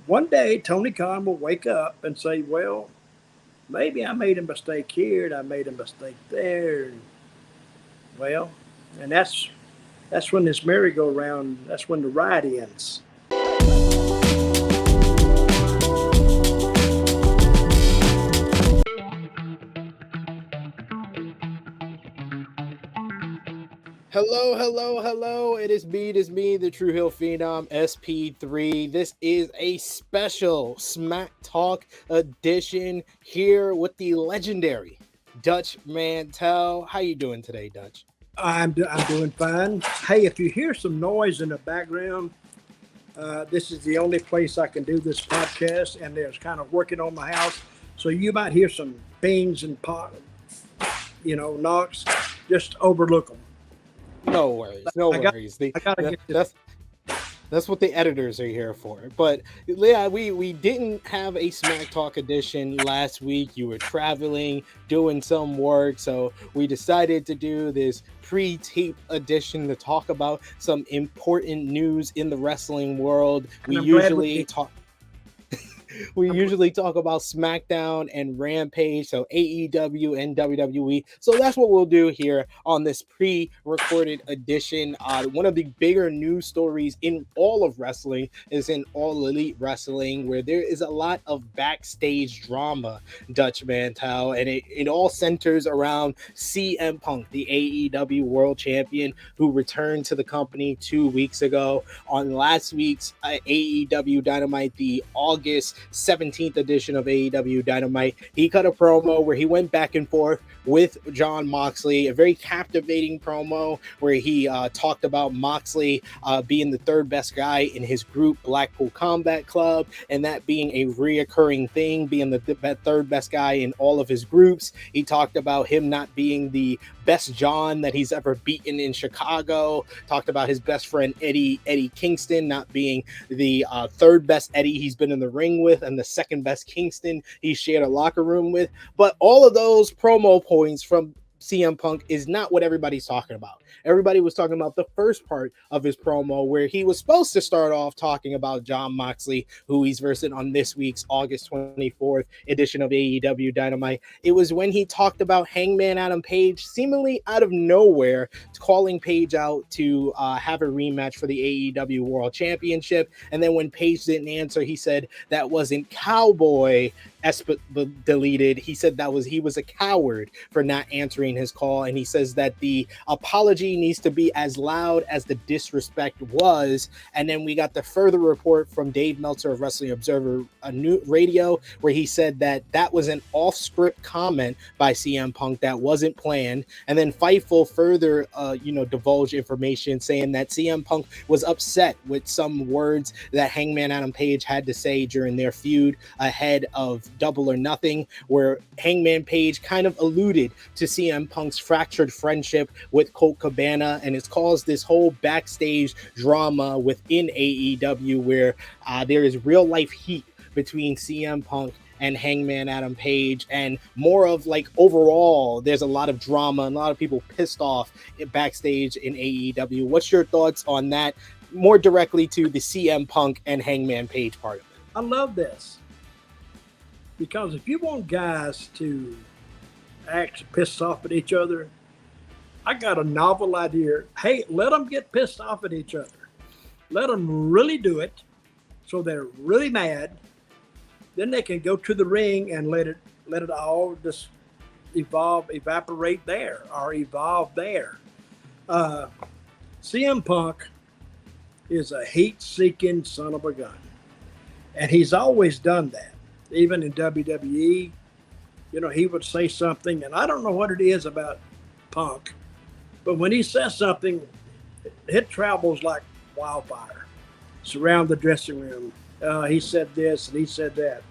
one day Tony Khan will wake up and say, well, maybe I made a mistake here and I made a mistake there. And, well, and that's when this merry-go-round, that's when the ride ends. Hello, hello, hello. It is me, the True Hill Phenom SP3. This is a special Smack Talk edition here with the legendary Dutch Mantell. How you doing today, Dutch? I'm doing fine. Hey, if you hear some noise in the background, this is the only place I can do this podcast, and there's kind of working on my house. So you might hear some bings and knocks. Just overlook them. No worries, no I got, worries. I gotta get this. That's what the editors are here for. But yeah, we didn't have a Smack Talk edition last week. You were traveling, doing some work, so we decided to do this pre-tape edition to talk about some important news in the wrestling world. We usually talk about SmackDown and Rampage, so AEW and WWE. So that's what we'll do here on this pre-recorded edition. One of the bigger news stories in all of wrestling is in All Elite Wrestling, where there is a lot of backstage drama, Dutch Mantell, and it all centers around CM Punk, the AEW World Champion, who returned to the company 2 weeks ago. On last week's AEW Dynamite, the August 17th edition of AEW Dynamite, he cut a promo where he went back and forth with Jon Moxley, a very captivating promo where he talked about Moxley being the third best guy in his group, Blackpool Combat Club, and that being a reoccurring thing, being the third best guy in all of his groups. He talked about him not being the best John that he's ever beaten in Chicago, talked about his best friend Eddie Kingston not being the third best Eddie he's been in the ring with and the second best Kingston he shared a locker room with. But all of those promo points from CM Punk is not what everybody's talking about. Everybody was talking about the first part of his promo where he was supposed to start off talking about Jon Moxley, who he's versing on this week's August 24th edition of AEW Dynamite. It was when he talked about Hangman Adam Page, seemingly out of nowhere, calling Page out to have a rematch for the AEW World Championship. And then when Page didn't answer, he said that wasn't Cowboy deleted. He said he was a coward for not answering his call, and he says that the apology needs to be as loud as the disrespect was. And then we got the further report from Dave Meltzer of Wrestling Observer Radio, where he said that was an off-script comment by CM Punk that wasn't planned. And then Fightful further divulged information saying that CM Punk was upset with some words that Hangman Adam Page had to say during their feud ahead of Double or Nothing, where Hangman Page kind of alluded to CM Punk's fractured friendship with Colt Cabana, and it's caused this whole backstage drama within AEW where there is real life heat between CM Punk and Hangman Adam Page, and more of like overall there's a lot of drama and a lot of people pissed off backstage in AEW. What's your thoughts on that, more directly to the CM Punk and Hangman Page part of it? I love this. Because if you want guys to act pissed off at each other, I got a novel idea. Hey, let them get pissed off at each other. Let them really do it so they're really mad. Then they can go to the ring and let it all just evaporate there or evolve there. CM Punk is a heat-seeking son of a gun. And he's always done that. Even in WWE, he would say something, and I don't know what it is about Punk, but when he says something, it travels like wildfire, surround the dressing room. He said this and he said that,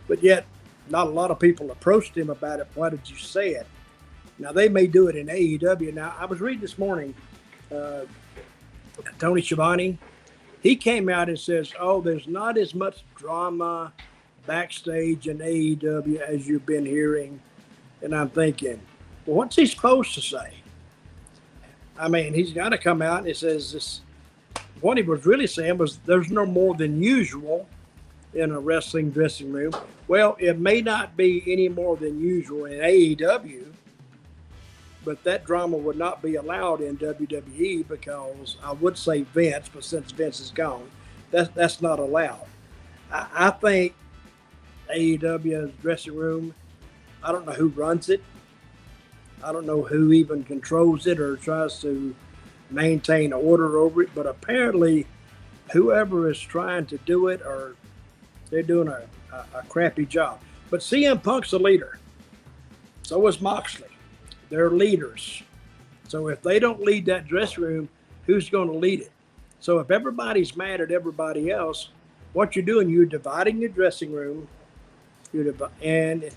but yet not a lot of people approached him about it. Why did you say it? Now, they may do it in AEW. Now, I was reading this morning, Tony Schiavone, he came out and says, there's not as much drama backstage in AEW as you've been hearing. And I'm thinking, well, what's he supposed to say? I mean, he's got to come out and he says this. What he was really saying was there's no more than usual in a wrestling dressing room. Well, it may not be any more than usual in AEW, but that drama would not be allowed in WWE because I would say Vince, but since Vince is gone, that's not allowed. I think AEW's dressing room, I don't know who runs it. I don't know who even controls it or tries to maintain order over it, but apparently whoever is trying to do it, or they're doing a crappy job. But CM Punk's a leader. So is Moxley. They're leaders. So if they don't lead that dressing room, who's going to lead it? So if everybody's mad at everybody else, what you're doing, you're dividing your dressing room. And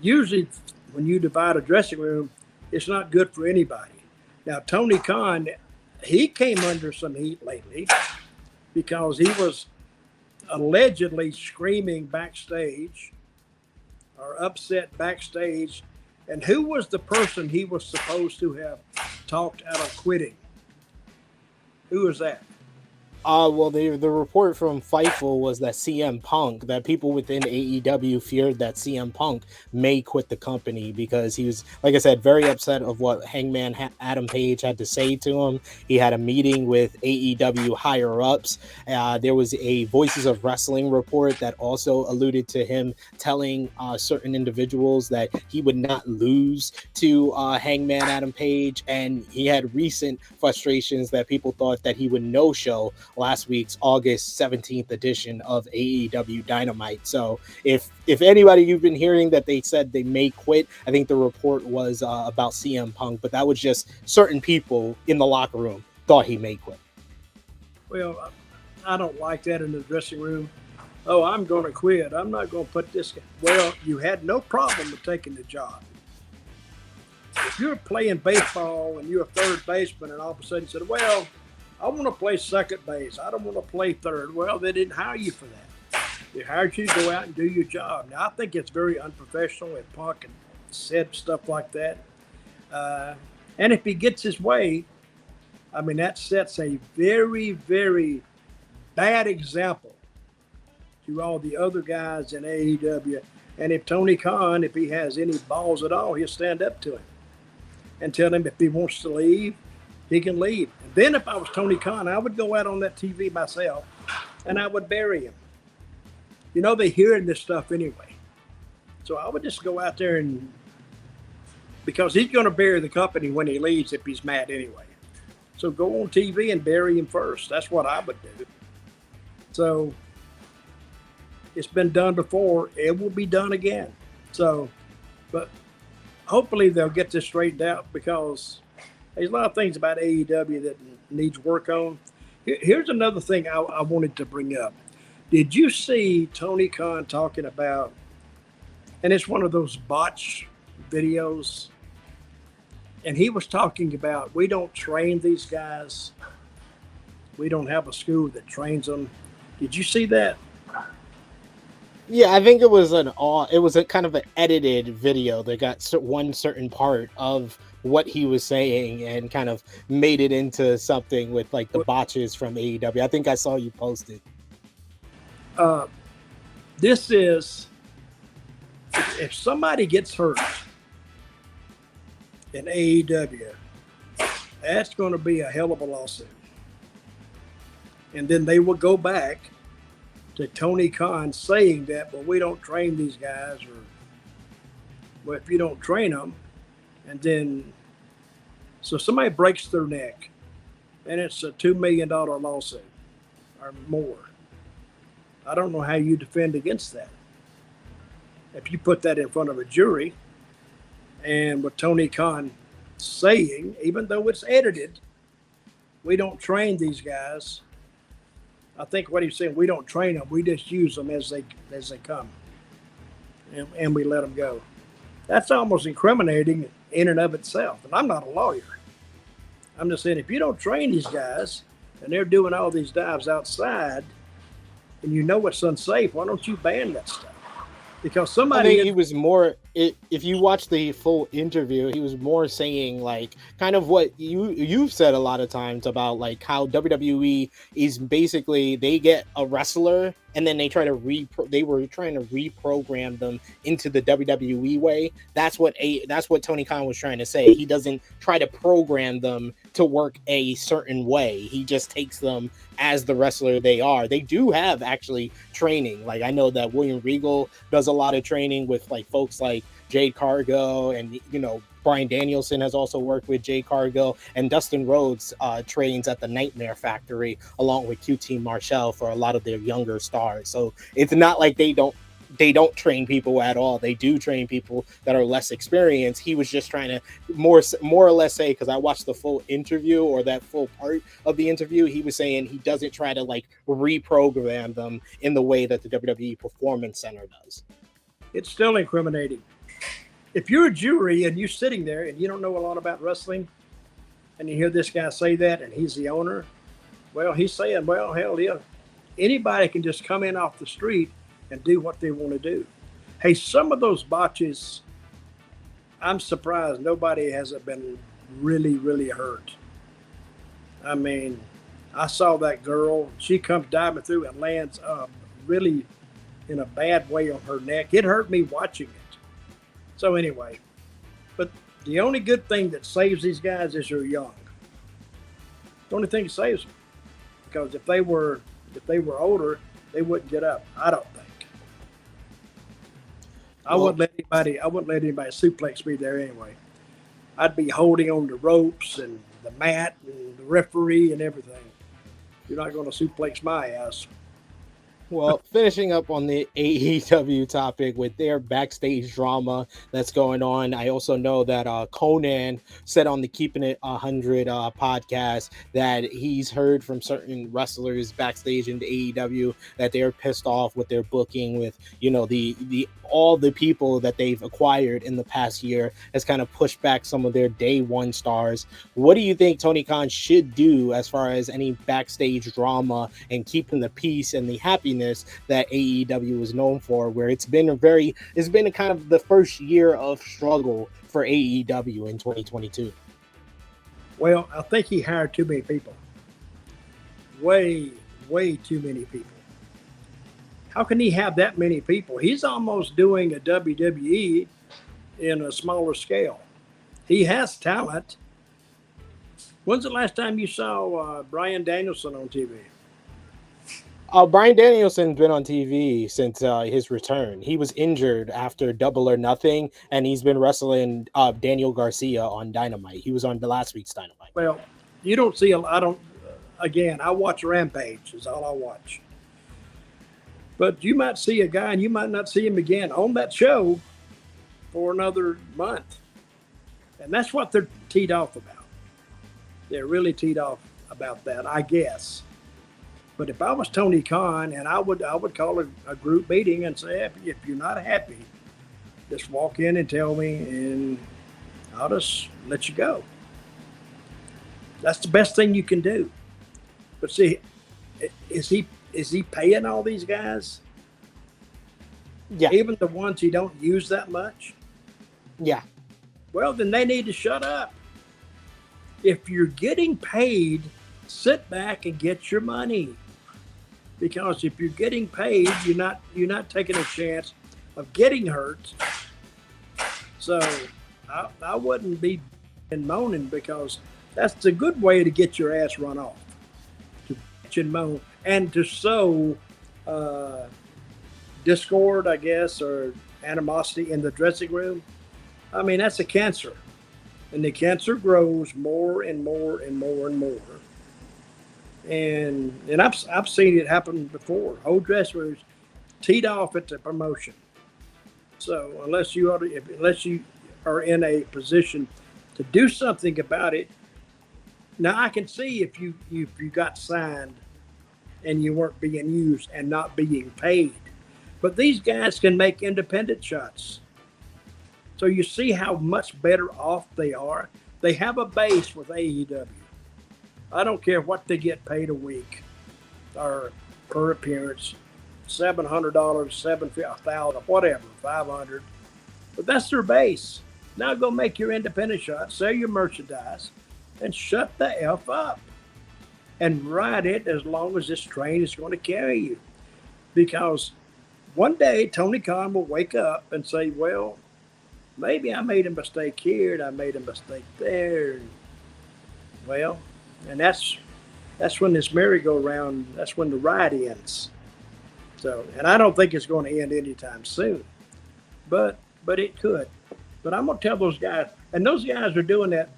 usually when you divide a dressing room, it's not good for anybody. Now, Tony Khan, he came under some heat lately because he was allegedly screaming backstage or upset backstage. And who was the person he was supposed to have talked out of quitting? Who was that? Well, the report from Fightful was that CM Punk, that people within AEW feared that CM Punk may quit the company because he was, like I said, very upset of what Hangman Adam Page had to say to him. He had a meeting with AEW higher ups. There was a Voices of Wrestling report that also alluded to him telling certain individuals that he would not lose to Hangman Adam Page, and he had recent frustrations that people thought that he would no show last week's August 17th edition of AEW Dynamite. So if anybody you've been hearing that they said they may quit, I think the report was about CM Punk, but that was just certain people in the locker room thought he may quit. Well, I don't like that in the dressing room. Oh, I'm going to quit. I'm not going to put this guy. Well, you had no problem with taking the job. If you're playing baseball and you're a third baseman and all of a sudden you said, well, I want to play second base. I don't want to play third. Well, they didn't hire you for that. They hired you to go out and do your job. Now, I think it's very unprofessional if Punk said stuff like that. And if he gets his way, I mean, that sets a very, very bad example to all the other guys in AEW. And if Tony Khan, if he has any balls at all, he'll stand up to him and tell him if he wants to leave, he can leave. And then if I was Tony Khan, I would go out on that TV myself and I would bury him. You know, they're hearing this stuff anyway. So I would just go out there and, because he's going to bury the company when he leaves if he's mad anyway. So go on TV and bury him first. That's what I would do. So it's been done before. It will be done again. So, but hopefully they'll get this straightened out because there's a lot of things about AEW that needs work on. Here's another thing I wanted to bring up. Did you see Tony Khan talking about, and it's one of those botch videos, and he was talking about, we don't train these guys. We don't have a school that trains them. Did you see that? Yeah, I think it was a kind of an edited video that got one certain part of what he was saying and kind of made it into something with like the botches from AEW. I think I saw you post it. This is, if somebody gets hurt in AEW, that's going to be a hell of a lawsuit. And then they will go back to Tony Khan saying that, well, we don't train these guys, or, well, if you don't train them, and then, so somebody breaks their neck, and it's a $2 million lawsuit or more. I don't know how you defend against that. If you put that in front of a jury, and with Tony Khan saying, even though it's edited, we don't train these guys. I think what he's saying, we don't train them. We just use them as they come, and we let them go. That's almost incriminating in and of itself. And I'm not a lawyer. I'm just saying, if you don't train these guys and they're doing all these dives outside, and you know it's unsafe, why don't you ban that stuff? Because somebody, I think if you watch the full interview, he was more saying like kind of what you've said a lot of times about like how WWE is basically they get a wrestler and then they try to they were trying to reprogram them into the WWE way. That's what Tony Khan was trying to say. He doesn't try to program them to work a certain way. He just takes them as the wrestler they are. They do have actually training. Like I know that William Regal does a lot of training with like folks like Jade Cargill, and Bryan Danielson has also worked with Jade Cargill, and Dustin Rhodes trains at the Nightmare Factory along with QT Marshall for a lot of their younger stars. So it's not like they don't train people at all. They do train people that are less experienced. He was just trying to more or less say, because I watched the full interview or that full part of the interview, he was saying he doesn't try to like reprogram them in the way that the WWE Performance Center does. It's still incriminating. If you're a jury and you're sitting there and you don't know a lot about wrestling and you hear this guy say that and he's the owner, well, he's saying, well, hell yeah, anybody can just come in off the street and do what they want to do. Hey, some of those botches, I'm surprised nobody hasn't been really, really hurt. I mean, I saw that girl. She comes diving through and lands really in a bad way on her neck. It hurt me watching it. So anyway, but the only good thing that saves these guys is you're young. The only thing that saves them. Because if they were older, they wouldn't get up. I don't think. I wouldn't let anybody suplex me there anyway. I'd be holding on the ropes and the mat and the referee and everything. You're not going to suplex my ass. Well, finishing up on the AEW topic with their backstage drama that's going on, I also know that Conan said on the Keeping It 100 podcast that he's heard from certain wrestlers backstage in the AEW that they're pissed off with their booking, with the all the people that they've acquired in the past year has kind of pushed back some of their day one stars. What do you think Tony Khan should do as far as any backstage drama and keeping the peace and the happiness that AEW is known for, where it's been a kind of the first year of struggle for AEW in 2022? Well, I think he hired too many people. Way too many people. How can he have that many people? He's almost doing a WWE in a smaller scale. He has talent. When's the last time you saw Bryan Danielson on TV? Bryan Danielson's been on TV since his return. He was injured after Double or Nothing, and he's been wrestling Daniel Garcia on Dynamite. He was on the last week's Dynamite. Well, you don't see I watch Rampage is all I watch. But you might see a guy and you might not see him again on that show for another month. And that's what they're teed off about. They're really teed off about that, I guess. But if I was Tony Khan, and I would call a group meeting and say, if you're not happy, just walk in and tell me, and I'll just let you go. That's the best thing you can do. But see, is he paying all these guys? Yeah. Even the ones he don't use that much? Yeah. Well, then they need to shut up. If you're getting paid, sit back and get your money. Because if you're getting paid, you're not taking a chance of getting hurt. So I wouldn't be moaning, because that's a good way to get your ass run off. To bitch and moan and to sow discord, I guess, or animosity in the dressing room. I mean, that's a cancer. And the cancer grows more and more and more and more. And I've seen it happen before. Whole dressing rooms teed off at the promotion. So unless you are in a position to do something about it, now I can see if you got signed and you weren't being used and not being paid. But these guys can make independent shots. So you see how much better off they are. They have a base with AEW. I don't care what they get paid a week or per appearance, $700, $7,000, whatever, $500. But that's their base. Now go make your independent shot, sell your merchandise, and shut the F up. And ride it as long as this train is going to carry you. Because one day Tony Khan will wake up and say, well, maybe I made a mistake here and I made a mistake there. Well, and that's when this merry-go-round, that's when the ride ends. So, and I don't think it's going to end anytime soon, but it could. But I'm going to tell those guys, and those guys are doing that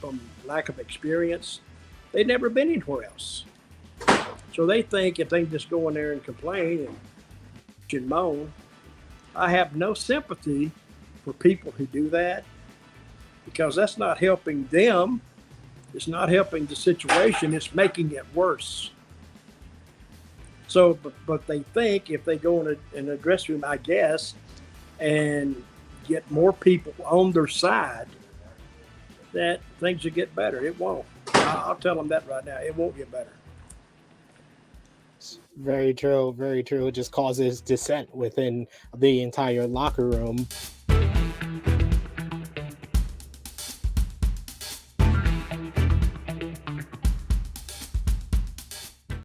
from lack of experience. They've never been anywhere else. So they think if they can just go in there and complain and moan, I have no sympathy for people who do that, because that's not helping them. It's not helping the situation. It's making it worse. So, but they think if they go in a dressing room, I guess, and get more people on their side, that things will get better. It won't. I'll tell them that right now. It won't get better. Very true. Very true. It just causes dissent within the entire locker room.